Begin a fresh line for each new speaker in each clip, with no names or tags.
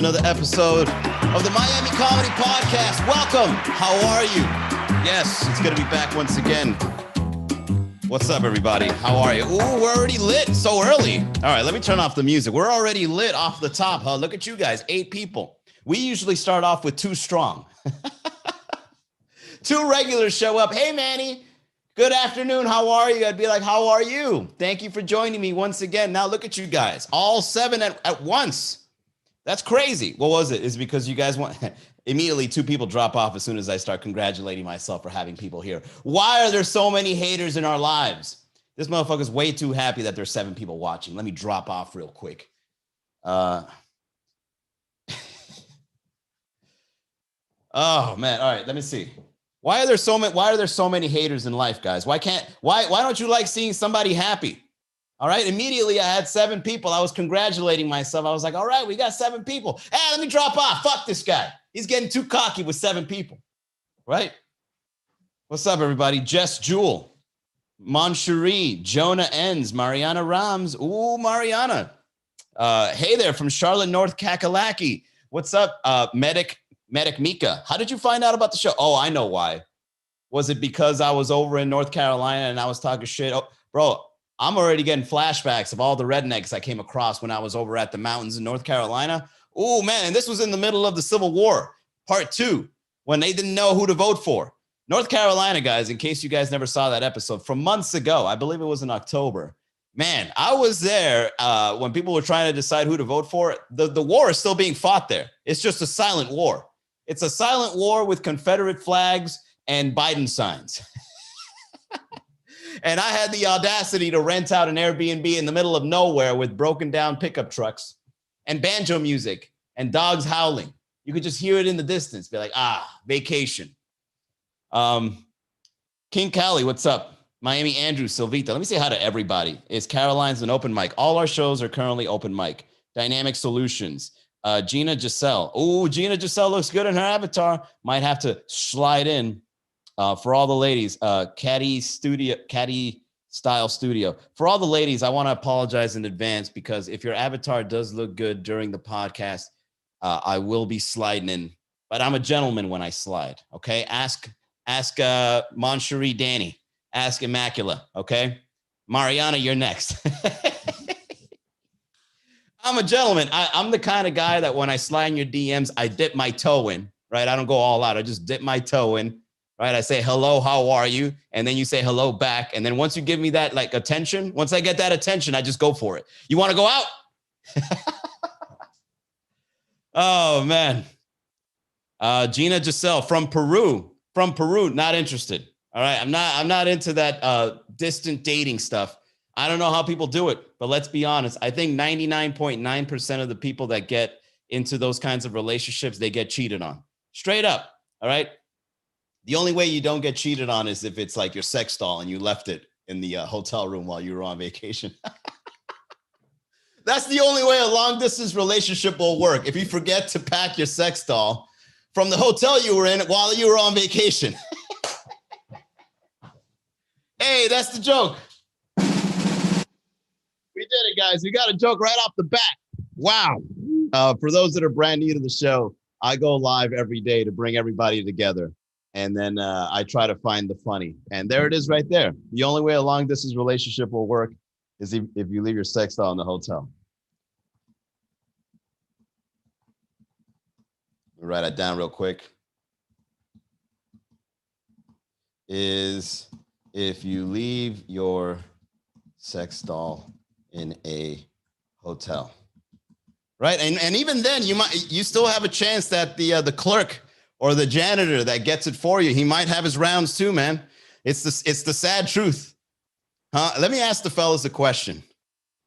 Another episode of the Miami Comedy Podcast. Welcome. How are you? Yes, it's good to be back once again. What's up, everybody? How are you? Ooh, we're already lit so early. All right, let me turn off the music. We're already lit off the top, huh? Look at you guys, 8 people. We usually start off with 2 strong. 2 regulars show up. Hey, Manny. Good afternoon. How are you? I'd be like, how are you? Thank you for joining me once again. Now look at you guys, all 7 at once. That's crazy. What was it? Is because you guys want immediately 2 people drop off as soon as I start congratulating myself for having people here. Why are there so many haters in our lives? This motherfucker's way too happy that there's 7 people watching. Let me drop off real quick. Oh man. All right, let me see. Why are there so many haters in life, guys? Why don't you like seeing somebody happy? All right. Immediately, I had 7 people. I was congratulating myself. I was like, all right, we got 7 people. Hey, let me drop off. Fuck this guy. He's getting too cocky with 7 people. Right? What's up, everybody? Jess Jewel, Moncherie, Jonah Enns, Mariana Rams. Ooh, Mariana. Hey there from Charlotte, North Kakalaki. What's up, Medic Mika? How did you find out about the show? Oh, I know why. Was it because I was over in North Carolina and I was talking shit? Oh, bro. I'm already getting flashbacks of all the rednecks I came across when I was over at the mountains in North Carolina. Oh, man, and this was in the middle of the Civil War, part 2, when they didn't know who to vote for. North Carolina, guys, in case you guys never saw that episode, from months ago, I believe it was in October. Man, I was there when people were trying to decide who to vote for. The war is still being fought there. It's just a silent war. It's a silent war with Confederate flags and Biden signs. And I had the audacity to rent out an Airbnb in the middle of nowhere with broken down pickup trucks and banjo music and dogs howling. You could just hear it in the distance. Be like, vacation. King Cali, what's up? Miami Andrew, Silvita. Let me say hi to everybody. It's Caroline's an open mic. All our shows are currently open mic. Dynamic Solutions. Gina Giselle. Oh, Gina Giselle looks good in her avatar. Might have to slide in. For all the ladies, Caddy Style Studio. For all the ladies, I want to apologize in advance because if your avatar does look good during the podcast, I will be sliding in. But I'm a gentleman when I slide. Okay, ask Moncherie Danny. Ask Immacula. Okay, Mariana, you're next. I'm a gentleman. I'm the kind of guy that when I slide in your DMs, I dip my toe in. Right, I don't go all out. I just dip my toe in. Right, I say, hello, how are you? And then you say hello back. And then once you give me that like attention, once I get that attention, I just go for it. You want to go out? Oh, man. Gina Giselle from Peru, not interested. All right, I'm not into that distant dating stuff. I don't know how people do it, but let's be honest. I think 99.9% of the people that get into those kinds of relationships, they get cheated on. Straight up, all right? The only way you don't get cheated on is if it's like your sex doll and you left it in the hotel room while you were on vacation. That's the only way a long distance relationship will work. If you forget to pack your sex doll from the hotel you were in while you were on vacation. Hey, that's the joke. We did it, guys. We got a joke right off the bat. Wow. For those that are brand new to the show, I go live every day to bring everybody together. And then I try to find the funny. And there it is right there. The only way a long distance relationship will work is if you leave your sex doll in the hotel. Let me write it down real quick. Is if you leave your sex doll in a hotel. Right? And even then you still have a chance that the clerk or the janitor that gets it for you, he might have his rounds too, man. It's the sad truth. Huh? Let me ask the fellas a question.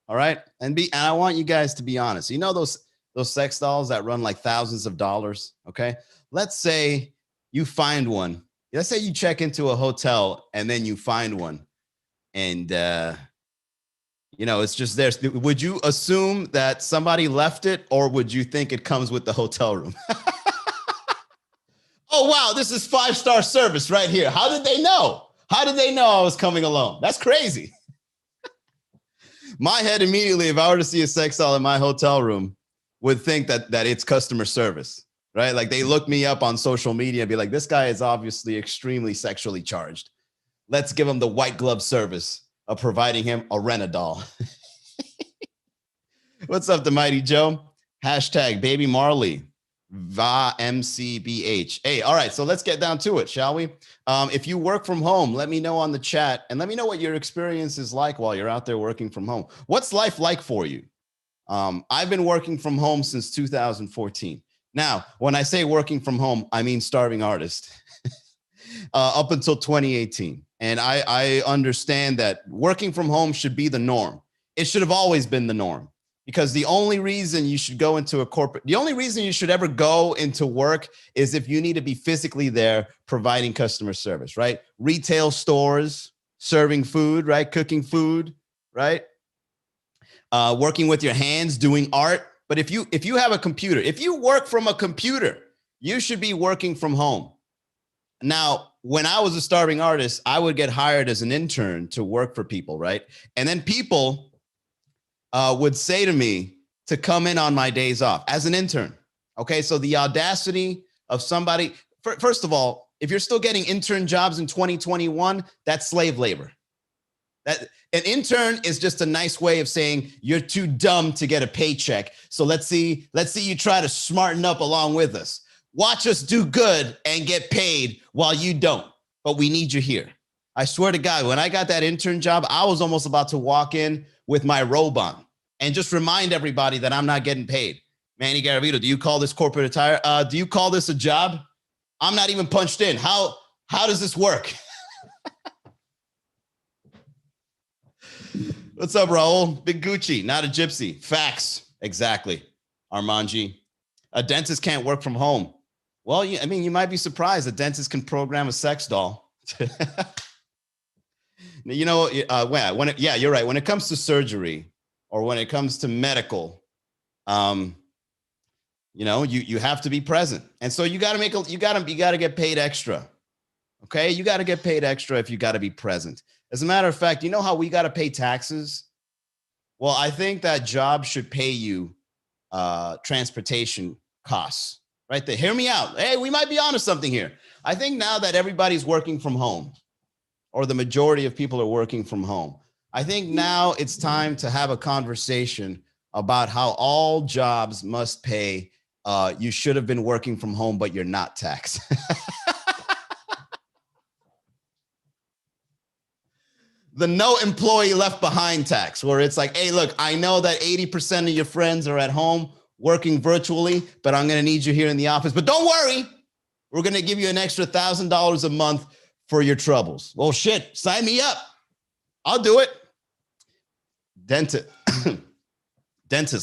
All right? And I want you guys to be honest. You know those sex dolls that run like thousands of dollars, okay? Let's say you find one. Let's say you check into a hotel and then you find one. And it's just there. Would you assume that somebody left it, or would you think it comes with the hotel room? Oh, wow, this is 5-star service right here. How did they know? How did they know I was coming alone? That's crazy. My head immediately, if I were to see a sex doll in my hotel room, would think that it's customer service, right? Like they look me up on social media and be like, this guy is obviously extremely sexually charged. Let's give him the white glove service of providing him a Renadol. What's up, the Mighty Joe? Hashtag Baby Marley. Va MCBH. Hey, all right, so let's get down to it, shall we? If you work from home, let me know on the chat and let me know what your experience is like while you're out there working from home. What's life like for you? I've been working from home since 2014. Now, when I say working from home, I mean starving artist up until 2018. And I understand that working from home should be the norm. It should have always been the norm. Because the only reason you should go into a corporate, the only reason you should ever go into work is if you need to be physically there providing customer service, right? Retail stores, serving food, right? Cooking food, right? Working with your hands, doing art. But if you have a computer, if you work from a computer, you should be working from home. Now, when I was a starving artist, I would get hired as an intern to work for people, right? And then people would say to me to come in on my days off as an intern. Okay, so the audacity of somebody, first of all, if you're still getting intern jobs in 2021, that's slave labor. That an intern is just a nice way of saying you're too dumb to get a paycheck. So let's see you try to smarten up along with us. Watch us do good and get paid while you don't, but we need you here. I swear to God, when I got that intern job, I was almost about to walk in with my robe on and just remind everybody that I'm not getting paid. Manny Garavito, do you call this corporate attire? Do you call this a job? I'm not even punched in. How does this work? What's up, Raul? Big Gucci, not a gypsy. Facts. Exactly. Armanji. A dentist can't work from home. Well, I mean, you might be surprised. A dentist can program a sex doll. You know, you're right. When it comes to surgery or when it comes to medical, you know, you have to be present. And so you got to get paid extra. Okay. You got to get paid extra if you got to be present. As a matter of fact, you know how we got to pay taxes? Well, I think that job should pay you transportation costs, right? Hear me out. Hey, we might be onto something here. I think now that everybody's working from home, or the majority of people are working from home, I think now it's time to have a conversation about how all jobs must pay. You should have been working from home, but you're not taxed. The no employee left behind tax, where it's like, hey, look, I know that 80% of your friends are at home working virtually, but I'm going to need you here in the office. But don't worry, we're going to give you an extra $1,000 a month for your troubles. Well, shit, sign me up. I'll do it. Dentist,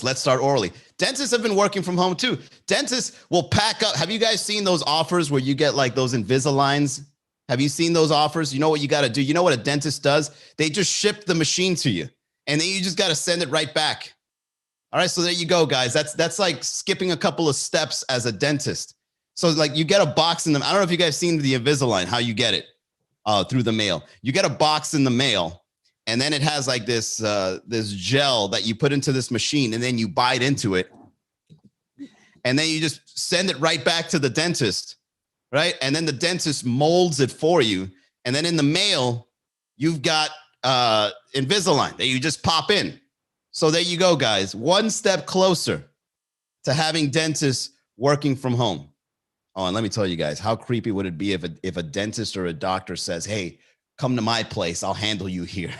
let's start orally. Dentists have been working from home too. Dentists will pack up. Have you guys seen those offers where you get like those Invisaligns? Have you seen those offers? You know what you got to do? You know what a dentist does? They just ship the machine to you and then you just got to send it right back. All right. So there you go, guys. That's like skipping a couple of steps as a dentist. So like you get a box in them. I don't know if you guys seen the Invisalign, how you get it through the mail. You get a box in the mail and then it has like this gel that you put into this machine and then you bite into it. And then you just send it right back to the dentist. Right. And then the dentist molds it for you. And then in the mail, you've got Invisalign that you just pop in. So there you go, guys. One step closer to having dentists working from home. Oh, and let me tell you guys, how creepy would it be if a dentist or a doctor says, hey, come to my place. I'll handle you here.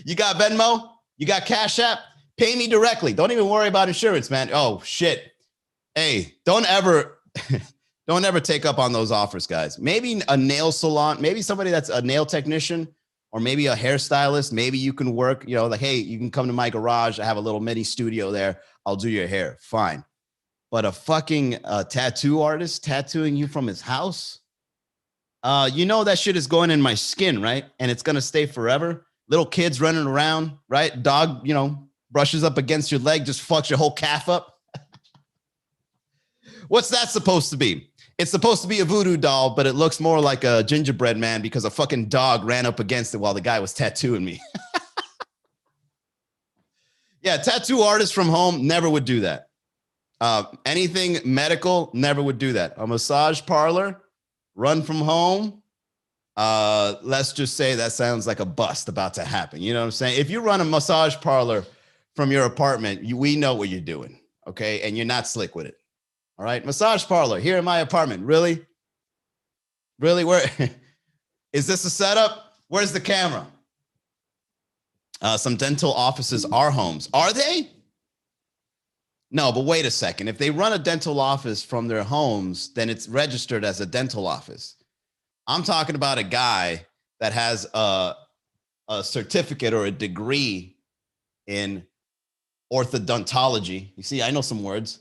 You got Venmo? You got Cash App? Pay me directly. Don't even worry about insurance, man. Oh, shit. Hey, don't ever take up on those offers, guys. Maybe a nail salon, maybe somebody that's a nail technician or maybe a hairstylist. Maybe you can work, you know, like, hey, you can come to my garage. I have a little mini studio there. I'll do your hair. Fine. But a fucking tattoo artist tattooing you from his house, you know that shit is going in my skin, right? And it's going to stay forever. Little kids running around, right? Dog, you know, brushes up against your leg, just fucks your whole calf up. What's that supposed to be? It's supposed to be a voodoo doll, but it looks more like a gingerbread man because a fucking dog ran up against it while the guy was tattooing me. Yeah, tattoo artist from home never would do that. Anything medical, never would do that. A massage parlor, run from home. Let's just say that sounds like a bust about to happen. You know what I'm saying? If you run a massage parlor from your apartment, we know what you're doing, okay? And you're not slick with it. All right, massage parlor here in my apartment. Really? Really? Where is this a setup? Where's the camera? Some dental offices are homes. Are they? No, but wait a second. If they run a dental office from their homes, then it's registered as a dental office. I'm talking about a guy that has a certificate or a degree in orthodontology. You see, I know some words.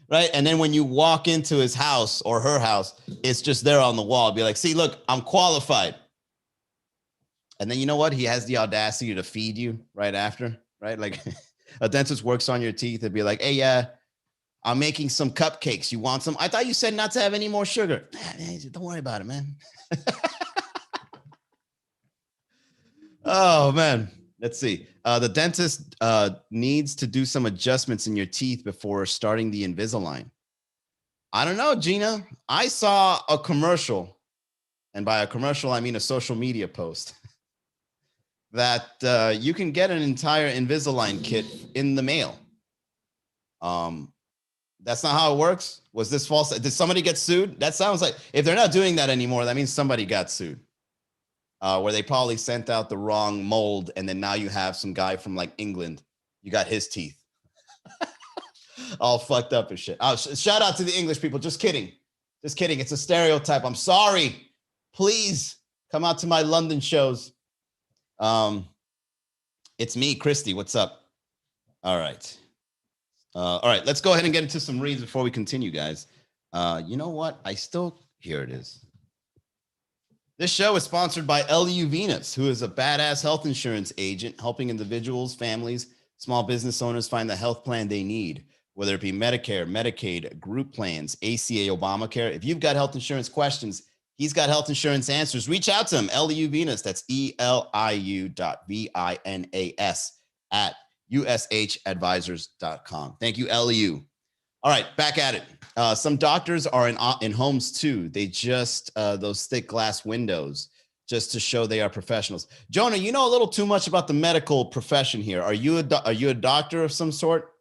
Right? And then when you walk into his house or her house, it's just there on the wall. Be like, see, look, I'm qualified. And then you know what? He has the audacity to feed you right after, right? Like a dentist works on your teeth and be like, hey, I'm making some cupcakes. You want some? I thought you said not to have any more sugar. Don't worry about it, man. Oh, man. Let's see. The dentist needs to do some adjustments in your teeth before starting the Invisalign. I don't know, Gina. I saw a commercial, and by a commercial, I mean a social media post, that you can get an entire Invisalign kit in the mail. That's not how it works. Was this false? Did somebody get sued? That sounds like, if they're not doing that anymore, that means somebody got sued. Where they probably sent out the wrong mold, and then now you have some guy from like England. You got his teeth all fucked up and shit. Shout out to the English people. Just kidding. Just kidding. It's a stereotype. I'm sorry. Please come out to my London shows. It's me, Christy. What's up? All right. All right. Let's go ahead and get into some reads before we continue, guys. You know what? Here it is. This show is sponsored by LU Venus, who is a badass health insurance agent helping individuals, families, small business owners find the health plan they need, whether it be Medicare, Medicaid, group plans, ACA, Obamacare. If you've got health insurance questions, he's got health insurance answers. Reach out to him, LU Venus. That's ELIU.VINAS at USHadvisors.com. Thank you, LU. All right, back at it. Some doctors are in homes too. They just those thick glass windows just to show they are professionals. Jonah, you know a little too much about the medical profession here. Are you a doctor of some sort?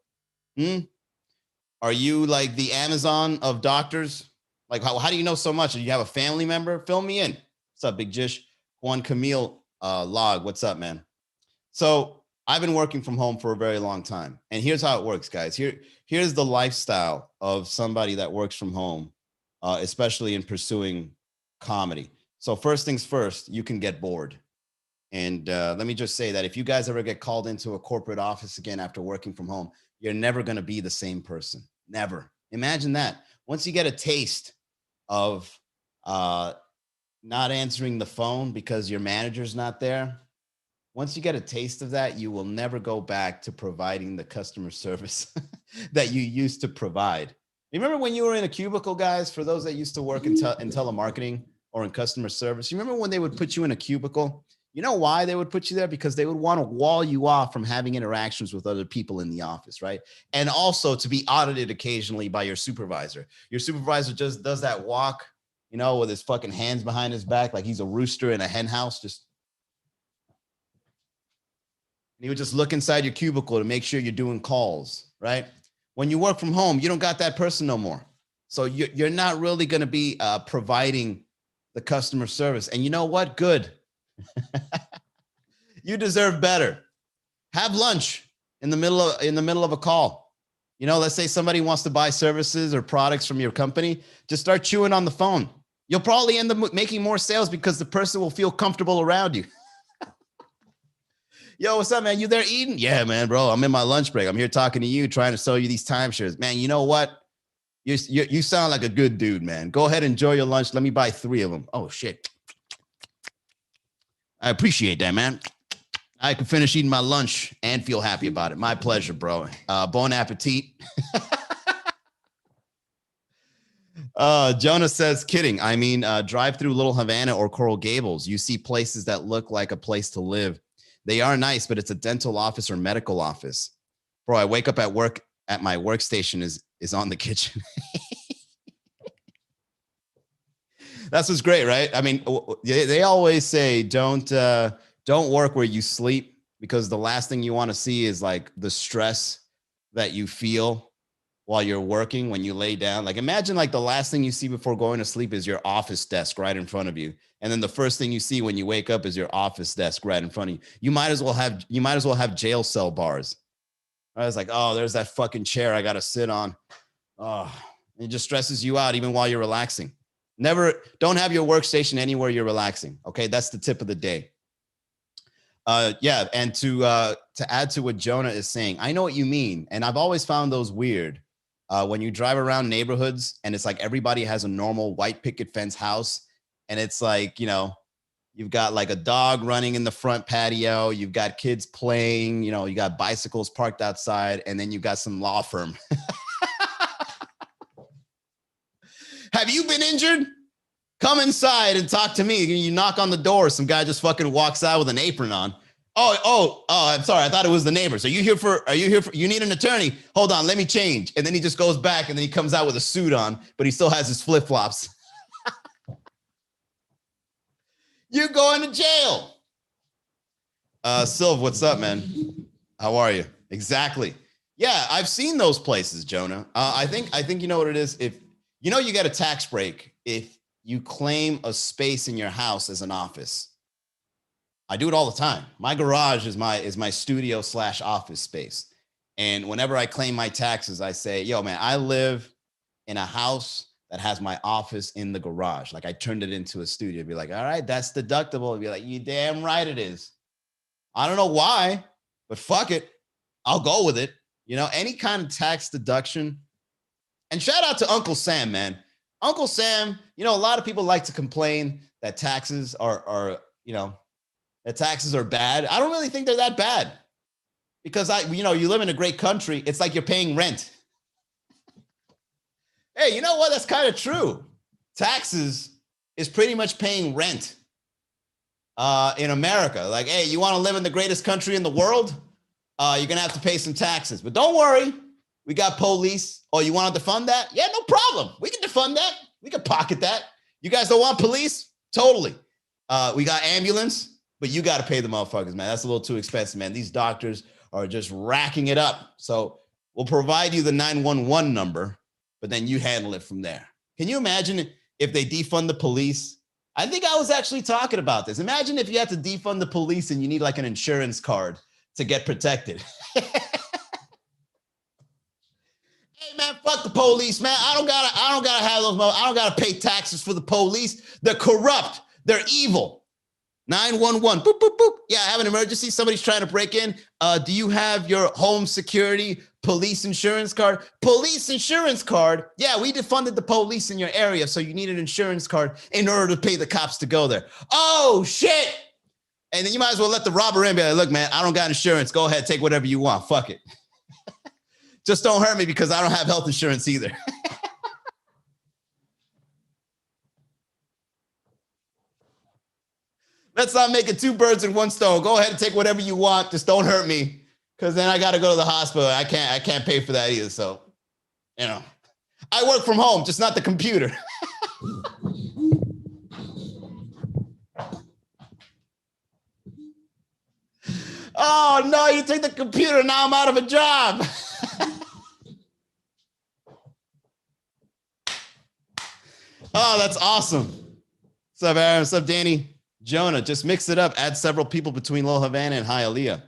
Are you like the Amazon of doctors? Like how do you know so much? Do you have a family member? Fill me in. What's up, Big Jish? Juan Camille Log. What's up, man? So I've been working from home for a very long time. And here's how it works, guys. Here's the lifestyle of somebody that works from home, especially in pursuing comedy. So first things first, you can get bored. And let me just say that if you guys ever get called into a corporate office again after working from home, you're never going to be the same person. Never. Imagine that. Once you get a taste of not answering the phone because your manager's not there, once you get a taste of that, you will never go back to providing the customer service that you used to provide. You remember when you were in a cubicle, guys, for those that used to work in telemarketing or in customer service? You remember when they would put you in a cubicle? You know why they would put you there? Because they would want to wall you off from having interactions with other people in the office, right? And also to be audited occasionally by your supervisor. Your supervisor just does that walk, you know, with his fucking hands behind his back like he's a rooster in a hen house, he would just look inside your cubicle to make sure you're doing calls, right? When you work from home, you don't got that person no more. So you're not really going to be providing the customer service. And you know what? Good. You deserve better. Have lunch in the middle of a call. You know, let's say somebody wants to buy services or products from your company. Just start chewing on the phone. You'll probably end up making more sales because the person will feel comfortable around you. Yo, what's up, man? You there eating? Yeah, man, bro. I'm in my lunch break. I'm here talking to you, trying to sell you these timeshares. Man, you know what? You sound like a good dude, man. Go ahead, enjoy your lunch. Let me buy 3 of them. Oh, shit. I appreciate that, man. I can finish eating my lunch and feel happy about it. My pleasure, bro. Bon appetit. Jonah says, kidding. I mean, drive through Little Havana or Coral Gables. You see places that look like a place to live. They are nice, but it's a dental office or medical office. Bro, I wake up at work at my workstation is on the kitchen. That's what's great, right? I mean, they always say don't work where you sleep, because the last thing you want to see is like the stress that you feel while you're working when you lay down. Like imagine like the last thing you see before going to sleep is your office desk right in front of you. And then the first thing you see when you wake up is your office desk right in front of you. You might as well have jail cell bars. I was like, oh, there's that fucking chair I got to sit on. Oh, it just stresses you out even while you're relaxing. Don't have your workstation anywhere you're relaxing. Okay. That's the tip of the day. Yeah. And to add to what Jonah is saying, I know what you mean. And I've always found those weird. When you drive around neighborhoods and it's like everybody has a normal white picket fence house. And it's like, you know, you've got like a dog running in the front patio. You've got kids playing, you know, you got bicycles parked outside, and then you got some law firm. Have you been injured? Come inside and talk to me. You knock on the door. Some guy just fucking walks out with an apron on. Oh, I'm sorry. I thought it was the neighbors. Are you here for, you need an attorney? Hold on, let me change. And then he just goes back and then he comes out with a suit on, but he still has his flip-flops. You're going to jail. Sylv, what's up, man? How are you? Exactly. Yeah, I've seen those places, Jonah. I think you know what it is. If you know, you get a tax break if you claim a space in your house as an office. I do it all the time. My garage is my studio / office space. And whenever I claim my taxes, I say, yo, man, I live in a house that has my office in the garage. Like I turned it into a studio. Be like, all right, that's deductible. Be like, you damn right it is. I don't know why, but fuck it. I'll go with it. You know, any kind of tax deduction. And shout out to Uncle Sam, man. Uncle Sam, you know, a lot of people like to complain that taxes are you know, that taxes are bad. I don't really think they're that bad, because you know, you live in a great country. It's like you're paying rent. Hey, you know what? That's kind of true. Taxes is pretty much paying rent in America. Like, hey, you want to live in the greatest country in the world? You're going to have to pay some taxes. But don't worry. We got police. Oh, you want to defund that? Yeah, no problem. We can defund that. We can pocket that. You guys don't want police? Totally. We got ambulance, but you got to pay the motherfuckers, man. That's a little too expensive, man. These doctors are just racking it up. So we'll provide you the 911 number, but then you handle it from there. Can you imagine if they defund the police? I think I was actually talking about this. Imagine if you had to defund the police and you need like an insurance card to get protected. Hey man, fuck the police, man. I don't gotta have those. I don't gotta pay taxes for the police. They're corrupt. They're evil. 911. Boop, boop, boop. Yeah, I have an emergency. Somebody's trying to break in. Do you have your home security police insurance card? Police insurance card? Yeah, we defunded the police in your area, so you need an insurance card in order to pay the cops to go there. Oh, shit. And then you might as well let the robber in. Be like, look, man, I don't got insurance. Go ahead, take whatever you want. Fuck it. Just don't hurt me because I don't have health insurance either. Let's not make it two birds in one stone. Go ahead and take whatever you want. Just don't hurt me, because then I got to go to the hospital. I can't pay for that either. So, you know, I work from home, just not the computer. Oh no, you take the computer. Now I'm out of a job. Oh, that's awesome. What's up, Aaron? What's up, Danny? Jonah, just mix it up. Add several people between Little Havana and Hialeah.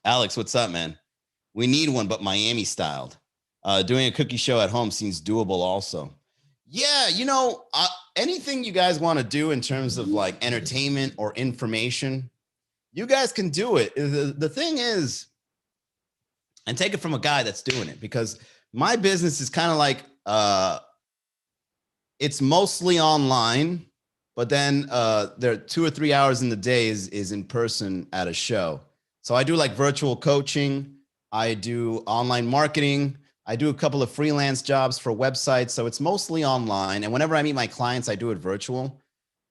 Alex, what's up, man? We need one, but Miami styled. Doing a cookie show at home seems doable also. Yeah, you know, anything you guys want to do in terms of like entertainment or information, you guys can do it. The thing is, and take it from a guy that's doing it, because my business is kind of like, it's mostly online, but then there are 2 or 3 hours in the day is in person at a show. So I do like virtual coaching. I do online marketing. I do a couple of freelance jobs for websites. So it's mostly online. And whenever I meet my clients, I do it virtual.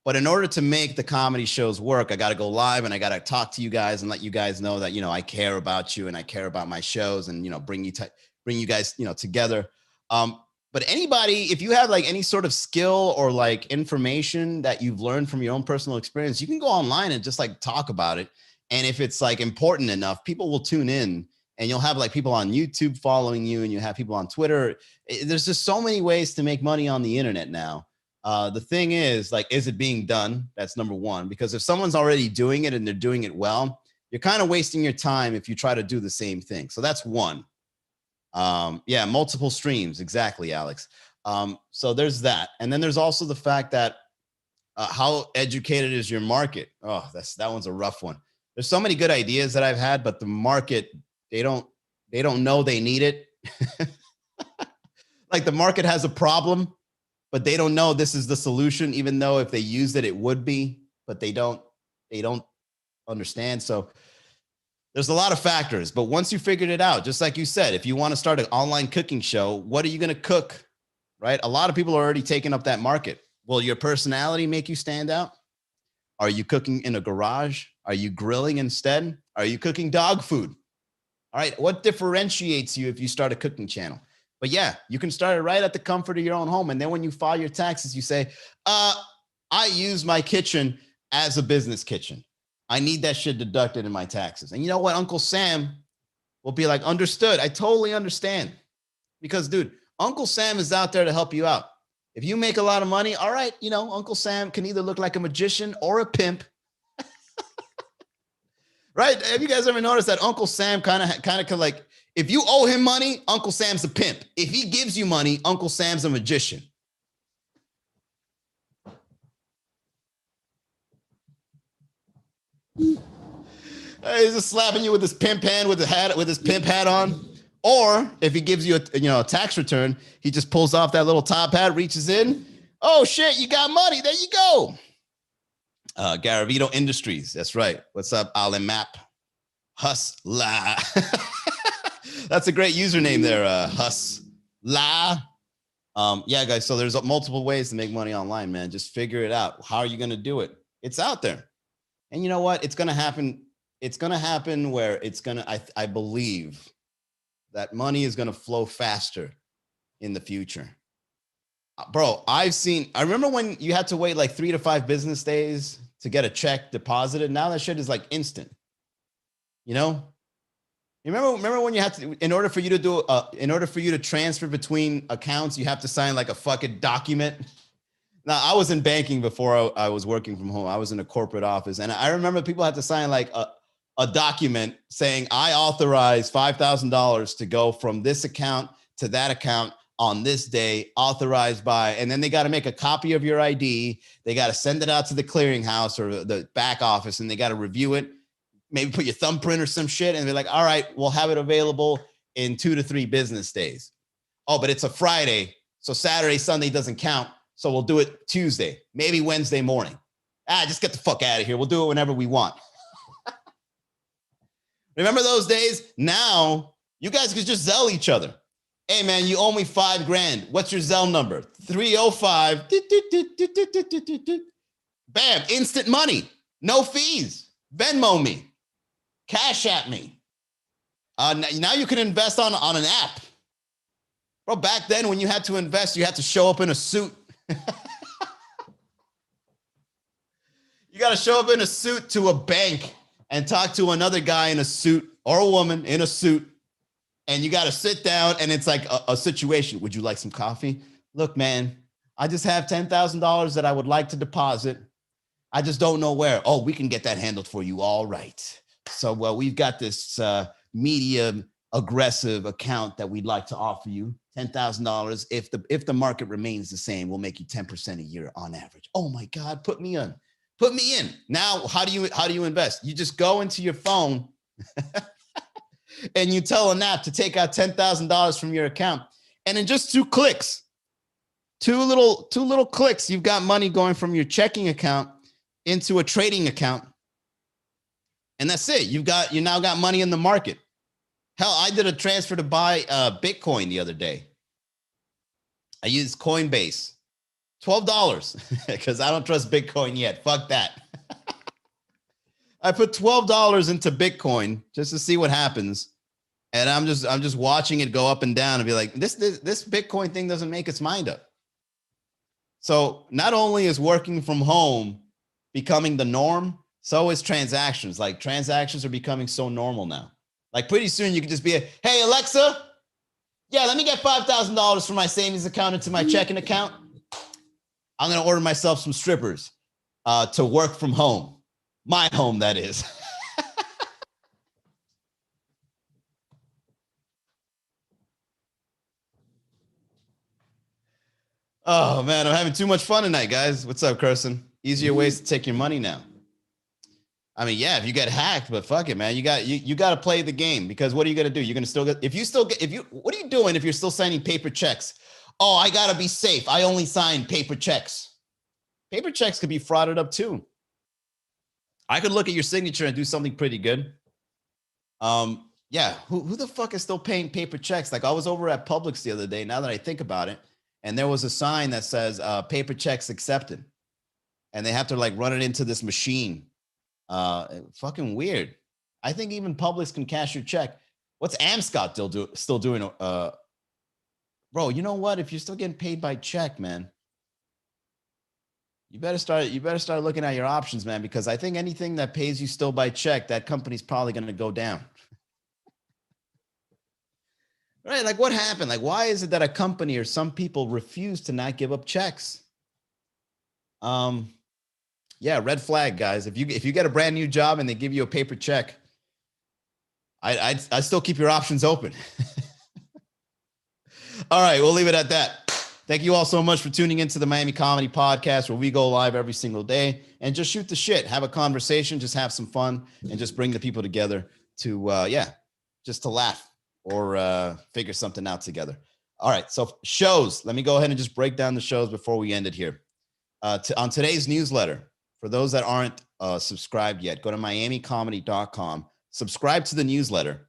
But in order to make the comedy shows work, I got to go live and I got to talk to you guys and let you guys know that, I care about you and I care about my shows and, bring you guys, together. But anybody, if you have like any sort of skill or like information that you've learned from your own personal experience, you can go online and just like talk about it. And if it's like important enough, people will tune in, and you'll have like people on YouTube following you, and you have people on Twitter. There's just so many ways to make money on the internet now. The thing is, like, is it being done? That's number one, because if someone's already doing it and they're doing it well, you're kind of wasting your time if you try to do the same thing. So that's one. Yeah, multiple streams. Exactly, Alex. So there's that. And then there's also the fact that how educated is your market? Oh, that one's a rough one. There's so many good ideas that I've had, but the market, they don't know they need it. Like the market has a problem, but they don't know this is the solution, even though if they used it, it would be, but they don't understand. So there's a lot of factors, but once you figured it out, just like you said, if you want to start an online cooking show, what are you going to cook, right? A lot of people are already taking up that market. Will your personality make you stand out? Are you cooking in a garage? Are you grilling instead? Are you cooking dog food? All right. What differentiates you if you start a cooking channel? But yeah, you can start it right at the comfort of your own home. And then when you file your taxes, you say, I use my kitchen as a business kitchen. I need that shit deducted in my taxes. And you know what? Uncle Sam will be like, understood. I totally understand. Because, dude, Uncle Sam is out there to help you out. If you make a lot of money, all right, Uncle Sam can either look like a magician or a pimp. Right? Have you guys ever noticed that Uncle Sam kind of like, if you owe him money, Uncle Sam's a pimp. If he gives you money, Uncle Sam's a magician. He's just slapping you with his pimp hand, with his pimp hat on. Or if he gives you a tax return, he just pulls off that little top hat, reaches in. Oh shit, you got money. There you go. Garavito Industries. That's right. What's up, Alan Map? Hustla. That's a great username there, Hustla. Yeah, guys. So there's multiple ways to make money online, man. Just figure it out. How are you going to do it? It's out there. And you know what? It's going to happen. It's going to happen where I believe that money is going to flow faster in the future. Bro, I remember when you had to wait like 3 to 5 business days to get a check deposited. Now that shit is like instant. You remember when you had to, in order for you to transfer between accounts, you have to sign like a fucking document. Now, I was in banking before I was working from home. I was in a corporate office, and I remember people had to sign like a document saying, I authorize $5,000 to go from this account to that account on this day, authorized by, and then they got to make a copy of your ID. They got to send it out to the clearinghouse or the back office, and they got to review it, maybe put your thumbprint or some shit, and they're like, all right, we'll have it available in 2 to 3 business days. Oh, but it's a Friday, so Saturday, Sunday doesn't count, so we'll do it Tuesday, maybe Wednesday morning. Just get the fuck out of here. We'll do it whenever we want. Remember those days? Now, you guys could just Zelle each other. Hey, man, you owe me $5,000. What's your Zelle number? 305. Bam, instant money. No fees. Venmo me. Cash at me. Now you can invest on an app. Bro, back then when you had to invest, you had to show up in a suit. You got to show up in a suit to a bank and talk to another guy in a suit or a woman in a suit. And you got to sit down, and it's like a situation. Would you like some coffee? Look, man, I just have $10,000 that I would like to deposit. I just don't know where. Oh, we can get that handled for you. All right. So, we've got this medium aggressive account that we'd like to offer you $10,000. If the market remains the same, we'll make you 10% a year on average. Oh my God, put me in. Put me in. Now, how do you invest? You just go into your phone and you tell an app to take out $10,000 from your account. And in just 2 clicks, two little clicks, you've got money going from your checking account into a trading account. And that's it. You now got money in the market. Hell, I did a transfer to buy Bitcoin the other day. I used Coinbase. $12 because I don't trust Bitcoin yet. Fuck that. I put $12 into Bitcoin just to see what happens. And I'm just watching it go up and down and be like, this Bitcoin thing doesn't make its mind up. So not only is working from home becoming the norm, so is transactions. Like transactions are becoming so normal now. Like pretty soon you could just be hey, Alexa, yeah, let me get $5,000 from my savings account into my checking account. I'm going to order myself some strippers to work from home. My home, that is. Oh, man, I'm having too much fun tonight, guys. What's up, Carson? Easier ways to take your money now. I mean, yeah, if you get hacked, but fuck it, man. You got to play the game because what are you going to do? You're going to still get, what are you doing if you're still signing paper checks? Oh, I got to be safe. I only sign paper checks. Paper checks could be frauded up too. I could look at your signature and do something pretty good. Yeah, who the fuck is still paying paper checks? Like I was over at Publix the other day, now that I think about it, and there was a sign that says paper checks accepted. And they have to like run it into this machine. Fucking weird. I think even Publix can cash your check. What's Amscot still doing? Bro, you know what? If you're still getting paid by check, man, you better start looking at your options, man, because I think anything that pays you still by check, that company's probably going to go down. Right? Like what happened? Like why is it that a company or some people refuse to not give up checks? Yeah, red flag, guys. If you get a brand new job and they give you a paper check, I'd still keep your options open. All right, we'll leave it at that. Thank you all so much for tuning into the Miami Comedy Podcast, where we go live every single day and just shoot the shit, have a conversation, just have some fun, and just bring the people together to, just to laugh or figure something out together. All right, so shows. Let me go ahead and just break down the shows before we end it here. On today's newsletter, for those that aren't subscribed yet, go to miamicomedy.com, subscribe to the newsletter.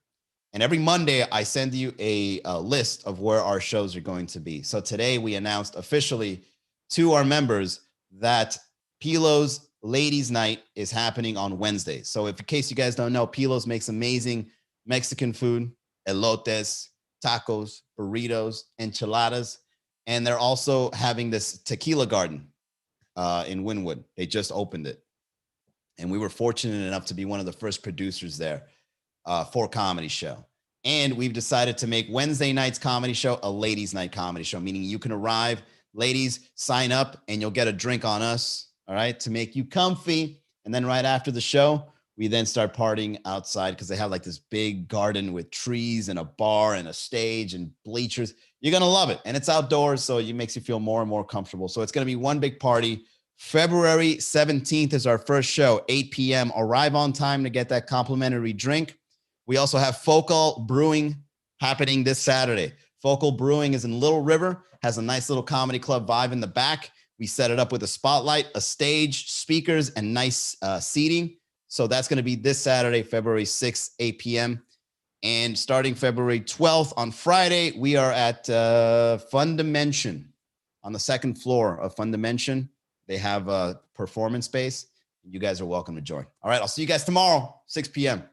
And every Monday, I send you a list of where our shows are going to be. So today we announced officially to our members that Pilo's Ladies Night is happening on Wednesday. So if in case you guys don't know, Pilo's makes amazing Mexican food, elotes, tacos, burritos, enchiladas. And they're also having this tequila garden in Wynwood. They just opened it. And we were fortunate enough to be one of the first producers there for comedy show. And we've decided to make Wednesday night's comedy show a ladies' night comedy show, meaning you can arrive, ladies, sign up, and you'll get a drink on us, all right, to make you comfy. And then right after the show, we then start partying outside because they have like this big garden with trees and a bar and a stage and bleachers. You're going to love it. And it's outdoors, so it makes you feel more and more comfortable. So it's going to be one big party. February 17th is our first show, 8 p.m. Arrive on time to get that complimentary drink. We also have Focal Brewing happening this Saturday. Focal Brewing is in Little River, has a nice little comedy club vibe in the back. We set it up with a spotlight, a stage, speakers, and nice seating. So that's going to be this Saturday, February 6th, 8 p.m. And starting February 12th on Friday, we are at Fundimension on the second floor of Fundimension. They have a performance space. You guys are welcome to join. All right, I'll see you guys tomorrow, 6 p.m.